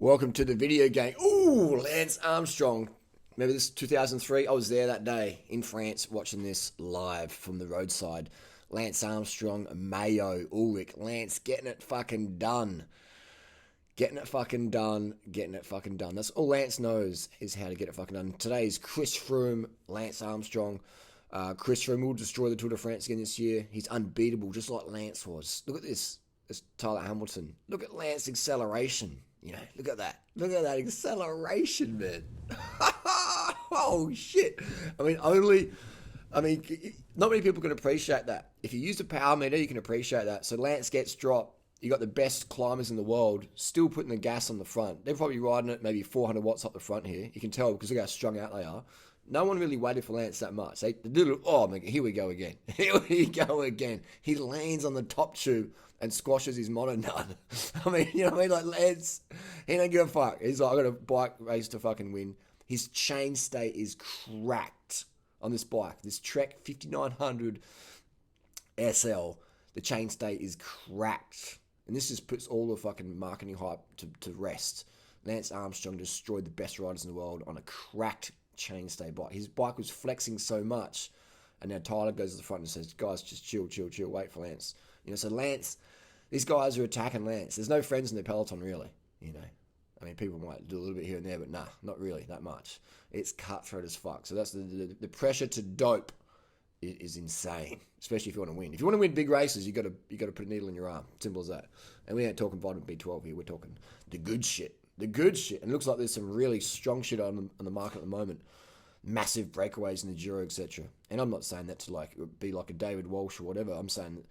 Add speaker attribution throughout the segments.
Speaker 1: Welcome to the video game. Ooh, Lance Armstrong. Remember this 2003? I was there that day in France watching this live from the roadside. Lance Armstrong, Mayo, Ulrich. Lance getting it fucking done. Getting it fucking done. That's all Lance knows is how to get it fucking done. Today is Chris Froome, Lance Armstrong. Chris Froome will destroy the Tour de France again this year. He's unbeatable, just like Lance was. Look at this. It's Tyler Hamilton. Look at Lance's acceleration. You know, look at that. Look at that acceleration, man. Oh, shit. Not many people can appreciate that. If you use a power meter, you can appreciate that. So Lance gets dropped. You got the best climbers in the world still putting the gas on the front. They're probably riding it maybe 400 watts up the front here. You can tell because look how strung out they are. No one really waited for Lance that much. Here we go again. Here we go again. He lands on the top tube and squashes his mono nut. Like Lance, he don't give a fuck. He's like, I got a bike race to fucking win. His chainstay is cracked on this bike. This Trek 5900 SL, the chainstay is cracked. And this just puts all the fucking marketing hype to rest. Lance Armstrong destroyed the best riders in the world on a cracked chainstay bike. His bike was flexing so much, and now Tyler goes to the front and says, guys, just chill, wait for Lance. So Lance, these guys are attacking Lance. There's no friends in the peloton, really. People might do a little bit here and there, but nah, not really that much. It's cutthroat as fuck. So that's the pressure to dope is insane, especially if you want to win. If you want to win big races, you got to put a needle in your arm. Simple as that. And we ain't talking vitamin B12 here. We're talking the good shit. And it looks like there's some really strong shit on the market at the moment. Massive breakaways in the Giro, etc. And I'm not saying that to be like a David Walsh or whatever. I'm saying that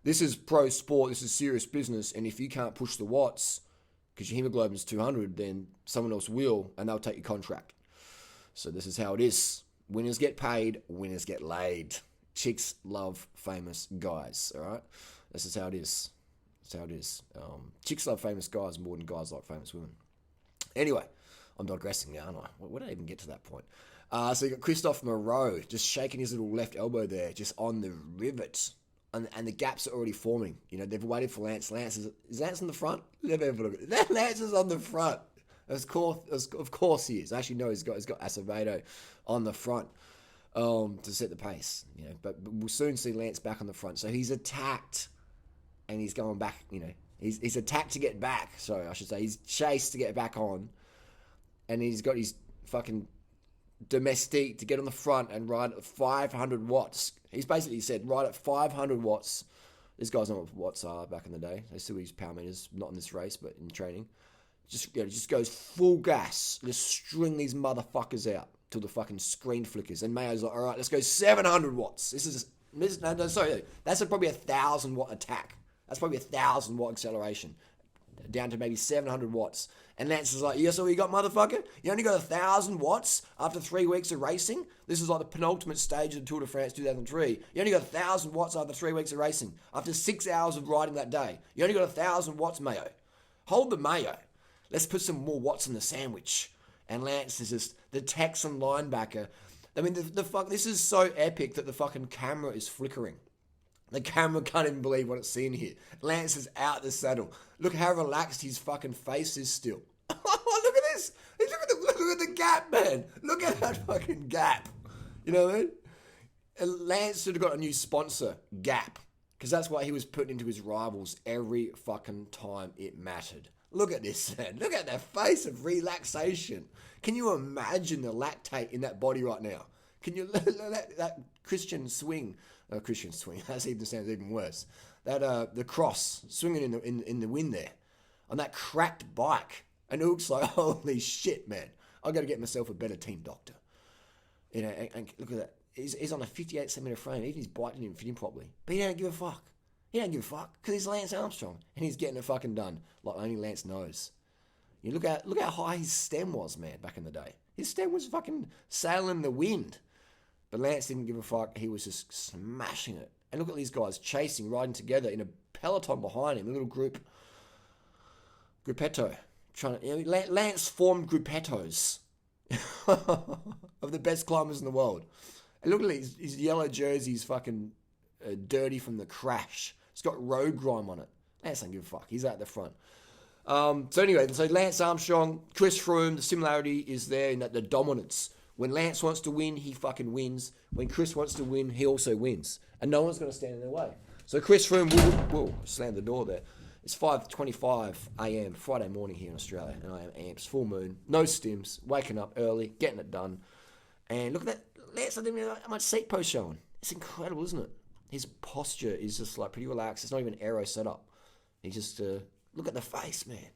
Speaker 1: this is pro sport. This is serious business. And if you can't push the watts because your hemoglobin's 200, then someone else will, and they'll take your contract. So this is how it is. Winners get paid. Winners get laid. Chicks love famous guys. All right. This is how it is. Chicks love famous guys more than guys like famous women. Anyway, I'm digressing now, aren't I? Where did I even get to that point? So you got Christophe Moreau just shaking his little left elbow there, just on the rivet. And the gaps are already forming. They've waited for Lance. Is Lance on the front? Let me have a look at it. Lance is on the front. Of course he is. Actually, no, he's got Acevedo on the front to set the pace. But we'll soon see Lance back on the front. So he's attacked, and he's going back. He's attacked to get back. Sorry, I should say he's chased to get back on, and he's got his fucking domestique to get on the front and ride at 500 watts. He's basically said ride at 500 watts. This guy's not what watts are back in the day. They still use power meters, not in this race, but in training. Just goes full gas. Just string these motherfuckers out till the fucking screen flickers. And Mayo's like, all right, let's go 700 watts. That's probably 1,000 watt attack. That's probably 1,000 watt acceleration. Down to maybe 700 watts. And Lance is like, yes, all you got, motherfucker? You only got 1,000 watts after 3 weeks of racing? This is like the penultimate stage of the Tour de France 2003. You only got 1,000 watts after 3 weeks of racing. After 6 hours of riding that day. You only got 1,000 watts, Mayo. Hold the Mayo. Let's put some more watts in the sandwich. And Lance is just the Texan linebacker. This is so epic that the fucking camera is flickering. The camera can't even believe what it's seeing here. Lance is out the saddle. Look how relaxed his fucking face is still. Look at this. Look at the gap, man. Look at that fucking gap. You know what I mean? And Lance should have got a new sponsor, Gap. Because that's what he was putting into his rivals every fucking time it mattered. Look at this, man. Look at that face of relaxation. Can you imagine the lactate in that body right now? Can you let that Christian swing? That even sounds even worse. That the cross swinging in the wind there on that cracked bike, and it looks like holy shit, man. I got to get myself a better team doctor. And look at that. He's on a 58 centimeter frame. Even his bike didn't even fit him properly. But he don't give a fuck. Because he's Lance Armstrong, and he's getting it fucking done like only Lance knows. You look how high his stem was, man, back in the day. His stem was fucking sailing the wind. But Lance didn't give a fuck. He was just smashing it. And look at these guys chasing, riding together in a peloton behind him, a little gruppetto. Lance formed gruppettos of the best climbers in the world. And look at his yellow jersey's fucking dirty from the crash. It's got road grime on it. Lance don't give a fuck. He's out the front. So anyway, so Lance Armstrong, Chris Froome, the similarity is there in that the dominance. When Lance wants to win, he fucking wins. When Chris wants to win, he also wins. And no one's going to stand in their way. So Chris Froome will slam the door there. It's 5:25 a.m. Friday morning here in Australia, and I am amped, full moon, no stims, waking up early, getting it done. And look at that, Lance, I didn't know how much seat post showing. It's incredible, isn't it? His posture is just like pretty relaxed. It's not even aero set up. He just, look at the face, man.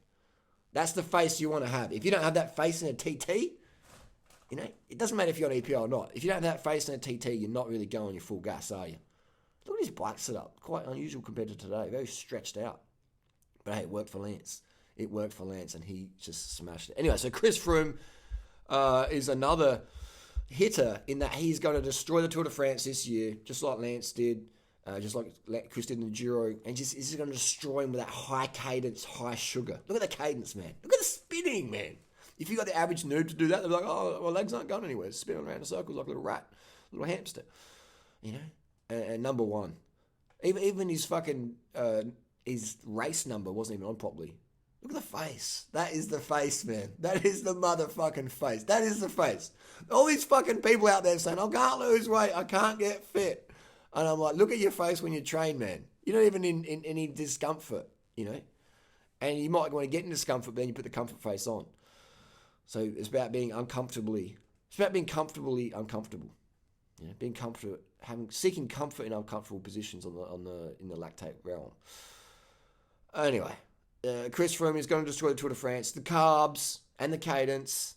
Speaker 1: That's the face you want to have. If you don't have that face in a TT, you know, it doesn't matter if you're on EPO or not. If you don't have that face in a TT, you're not really going your full gas, are you? Look at his bike setup. Quite unusual compared to today. Very stretched out. But hey, it worked for Lance. It worked for Lance, and he just smashed it. Anyway, so Chris Froome is another hitter in that he's going to destroy the Tour de France this year, just like Lance did, just like Chris did in the Giro, and he's just going to destroy him with that high cadence, high sugar. Look at the cadence, man. Look at the spinning, man. If you got the average noob to do that, they're like, oh, my legs aren't going anywhere. It's spinning around in circles like a little rat, little hamster, you know. And number one, even his fucking his race number wasn't even on properly. Look at the face. That is the face, man. That is the motherfucking face. That is the face. All these fucking people out there saying, I can't lose weight. I can't get fit. And I'm like, look at your face when you train, man. You're not even in any discomfort, you know. And you might want to get in discomfort, but then you put the comfort face on. So it's about being uncomfortably. It's about being comfortably uncomfortable. You know, being comfortable, seeking comfort in uncomfortable positions in the lactate realm. Anyway, Chris Froome is going to destroy the Tour de France. The carbs and the cadence,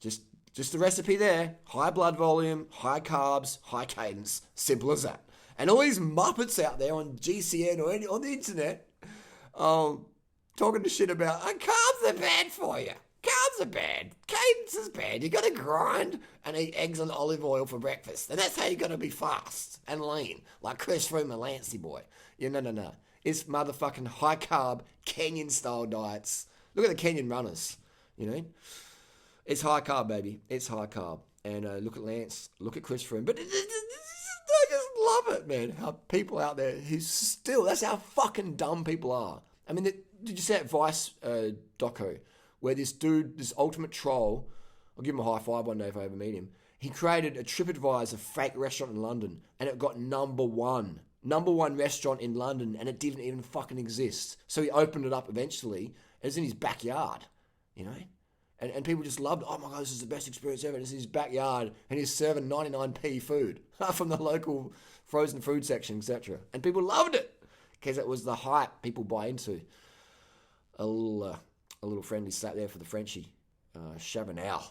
Speaker 1: just the recipe there. High blood volume, high carbs, high cadence. Simple as that. And all these muppets out there on GCN or on the internet, talking to shit about carbs are bad for you. Carbs are bad. Cadence is bad. You got to grind and eat eggs and olive oil for breakfast, and that's how you got to be fast and lean, like Chris Froome and Lancey boy. Yeah, no. It's motherfucking high carb Kenyan style diets. Look at the Kenyan runners. You know, it's high carb, baby. It's high carb. And look at Lance. Look at Chris Froome. But I just love it, man. How people out there who's still. That's how fucking dumb people are. I mean, did you see that Vice doco? Where this dude, this ultimate troll, I'll give him a high five one day if I ever meet him. He created a TripAdvisor fake restaurant in London, and it got number one restaurant in London, and it didn't even fucking exist. So he opened it up eventually, and it's in his backyard, you know? And people just loved it. Oh my God, this is the best experience ever. It's in his backyard, and he's serving 99p food from the local frozen food section, etc. And people loved it, because it was the hype people buy into. A little friendly slap there for the Frenchie. Chavanel.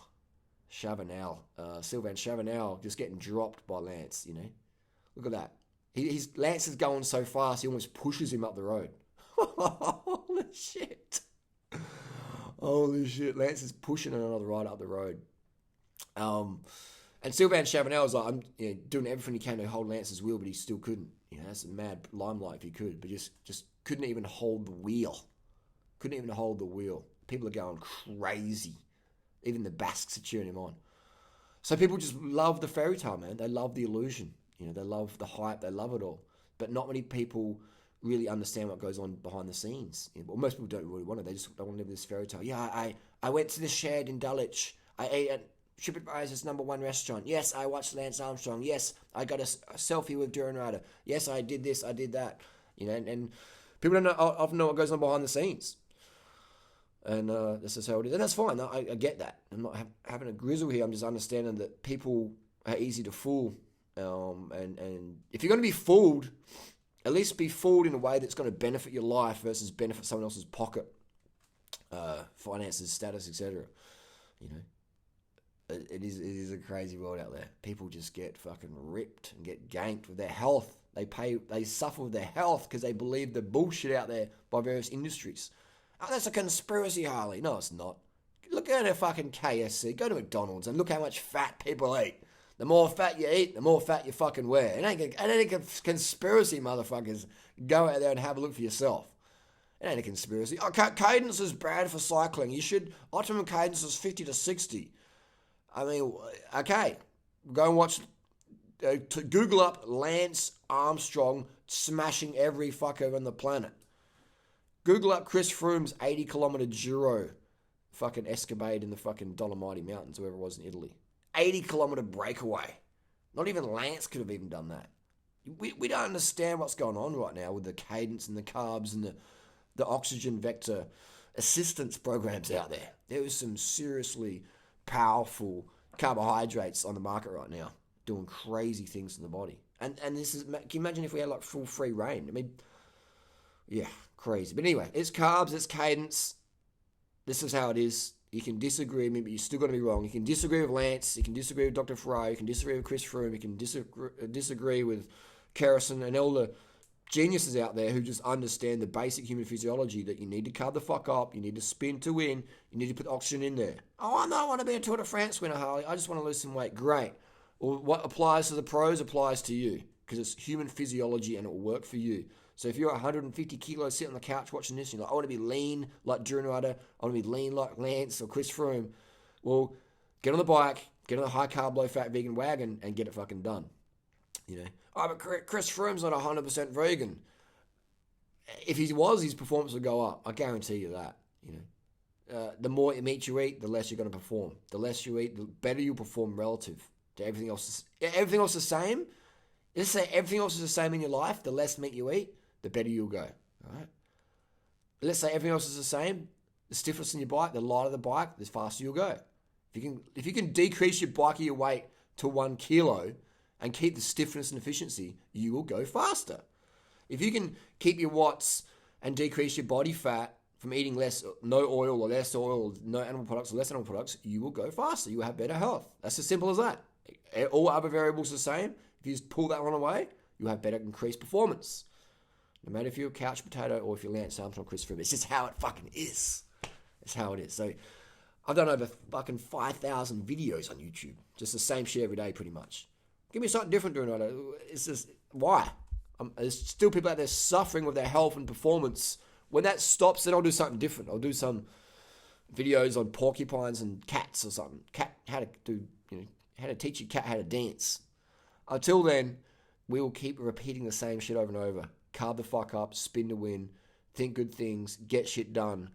Speaker 1: Sylvain Chavanel just getting dropped by Lance, you know. Look at that. Lance is going so fast, he almost pushes him up the road. Holy shit. Lance is pushing another rider up the road. And Sylvain Chavanel was like, I'm doing everything he can to hold Lance's wheel, but he still couldn't. You know, that's a mad limelight if he could, but just couldn't even hold the wheel. People are going crazy. Even the Basques are cheering him on. So people just love the fairy tale, man. They love the illusion. You know, they love the hype. They love it all. But not many people really understand what goes on behind the scenes. You know, well, most people don't really want it. They just don't want to live this fairy tale. Yeah, I went to the shed in Dulwich. I ate at TripAdvisor's number one restaurant. Yes, I watched Lance Armstrong. Yes, I got a selfie with durianrider. Yes, I did this. I did that. You know, and people don't often know what goes on behind the scenes. And this is how it is. And that's fine. I get that. I'm not having a grizzle here. I'm just understanding that people are easy to fool. And if you're going to be fooled, at least be fooled in a way that's going to benefit your life versus benefit someone else's pocket, finances, status, etc. You know, it is a crazy world out there. People just get fucking ripped and get ganked with their health. They suffer with their health because they believe the bullshit out there by various industries. Oh, that's a conspiracy, Harley. No, it's not. Look at a fucking KFC. Go to McDonald's and look how much fat people eat. The more fat you eat, the more fat you fucking wear. It ain't a conspiracy, motherfuckers. Go out there and have a look for yourself. It ain't a conspiracy. Oh, cadence is bad for cycling. Optimum cadence is 50 to 60. I mean, okay. Go and watch, Google up Lance Armstrong smashing every fucker on the planet. Google up Chris Froome's 80-kilometer Giro fucking escapade in the fucking Dolomiti Mountains, wherever it was in Italy. 80-kilometer breakaway. Not even Lance could have even done that. We don't understand what's going on right now with the cadence and the carbs and the oxygen vector assistance programs out there. There is some seriously powerful carbohydrates on the market right now doing crazy things in the body. And this is, can you imagine if we had like full free reign? I mean, yeah, crazy. But anyway, it's carbs, it's cadence. This is how it is. You can disagree with me, but you're still going to be wrong. You can disagree with Lance. You can disagree with Dr. Froome. You can disagree with Chris Froome. You can disagree with Kerrison and all the geniuses out there who just understand the basic human physiology that you need to carb the fuck up. You need to spin to win. You need to put oxygen in there. Oh, I don't want to be a Tour de France winner, Harley. I just want to lose some weight. Great. Well, what applies to the pros applies to you because it's human physiology and it will work for you. So if you're 150 kilos sitting on the couch watching this and you're like, I want to be lean like durianrider, I want to be lean like Lance or Chris Froome, well, get on the bike, get on the high carb, low fat vegan wagon and get it fucking done. You know, oh, but Chris Froome's not 100% vegan. If he was, his performance would go up. I guarantee you that. You know, the more meat you eat, the less you're going to perform. The less you eat, the better you perform relative to everything else. Everything else is the same. Let's say everything else is the same in your life. The less meat you eat, the better you'll go. All right. Let's say everything else is the same. The stiffness in your bike, the lighter the bike, the faster you'll go. If you can decrease your bike or your weight to 1 kilo and keep the stiffness and efficiency, you will go faster. If you can keep your watts and decrease your body fat from eating no oil or less oil, no animal products or less animal products, you will go faster. You will have better health. That's as simple as that. All other variables are the same. If you just pull that one away, you'll have better increased performance. No matter if you're a couch potato or if you're Lance Armstrong, Chris Froome, it's just how it fucking is. It's how it is. So I've done over fucking 5,000 videos on YouTube. Just the same shit every day pretty much. Give me something different doing it. It's just, why? There's still people out there suffering with their health and performance. When that stops, then I'll do something different. I'll do some videos on porcupines and cats or something. How to teach your cat how to dance. Until then, we will keep repeating the same shit over and over. Carb the fuck up, spin to win, think good things, get shit done,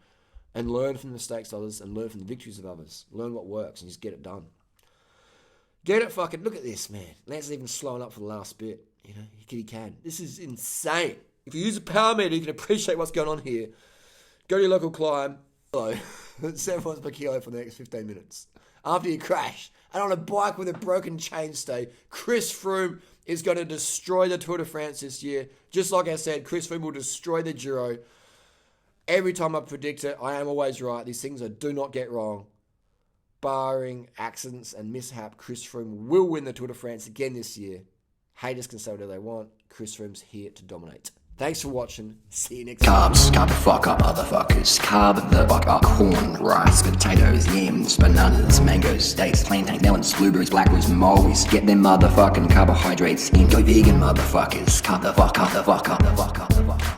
Speaker 1: and learn from the mistakes of others and learn from the victories of others. Learn what works and just get it done. Get it fucking, look at this, man. Lance is even slowing up for the last bit. You know, he can. This is insane. If you use a power meter, you can appreciate what's going on here. Go to your local climb. Hello. 7 watts per kilo for the next 15 minutes. After you crash. And on a bike with a broken chainstay, Chris Froome is going to destroy the Tour de France this year. Just like I said, Chris Froome will destroy the Giro. Every time I predict it, I am always right. These things I do not get wrong. Barring accidents and mishap, Chris Froome will win the Tour de France again this year. Haters can say whatever they want. Chris Froome's here to dominate. Thanks for watching. See you next time.
Speaker 2: Carbs, carb the fuck up, motherfuckers. Carb the fuck up. Corn, rice, potatoes, yams, bananas, mangoes, dates, plantains, melons, blueberries, blackberries, mulberries. Get them motherfucking carbohydrates in. Go vegan, motherfuckers. Carb the fuck up, the fuck up, the fuck up, the fuck up.